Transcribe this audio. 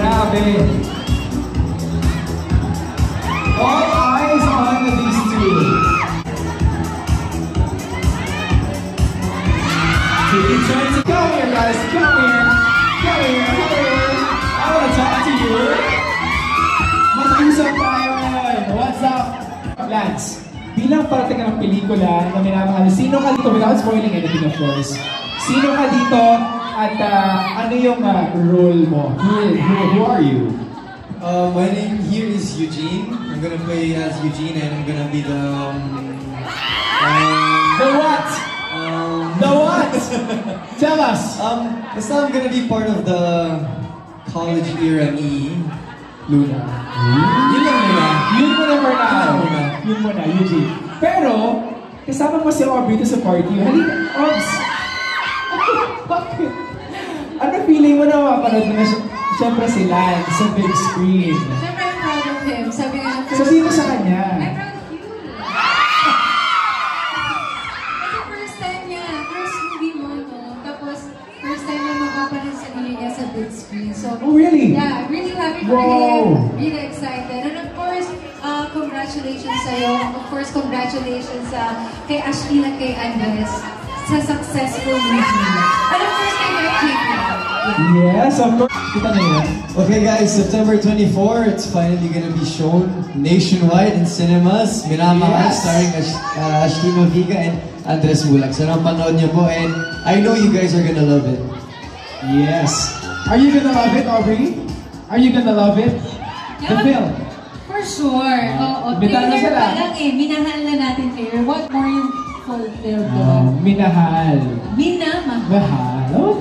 Grabe. All eyes on these two. Taking turns. Come here, guys. Come here. Come here. Come here. I want to talk to you. Mag-usap tayo ngayon. What's up? Lance, bilang parte ka ng pelikula na minamahal, sino ka dito, without spoiling anything of course, sino ka dito at ano yung role mo? Who are you? My name here is Eugene. I'm gonna play as Eugene and I'm gonna be the... The what? The what? Tell us! This time I'm gonna be part of the college era me, Luna. Yun lang muna. Yun muna for now. Yun muna, Eugene. Pero, kasama mo si Aubrey dito sa party. Halika, Obs! Bakit? Ano feeling mo na mapanood mo na siyempre si Lance sa big screen? Siyempre, I'm proud of him. Sabi nga, So, sino sa kanya? I'm proud of you. Kasi first time niya, first movie mo, no? Tapos, first time na mapapanood sa niya sa big screen. So, Oh, really? yeah, really happy for him. Really excited. And of course, congratulations sa'yo. Of course, congratulations kay Ashley at kay Andres sa successful movie. And of course, kay Mike. Yes, of course. Kita na yun. Okay guys, September 24, it's finally gonna be shown nationwide in cinemas. Minamahal, Yes. starring Ashley Noviga and Andres Bulag. So napanood niyo po and I know you guys are gonna love it. Yes. Are you gonna love it, Aubrey? Are you gonna love it? The film? For sure. Oo. Imbitahan na Trailer sila. pa lang minahal na natin trailer. What more yung fulfilled doon? Minahal. Minamahal. Mahal. Oh,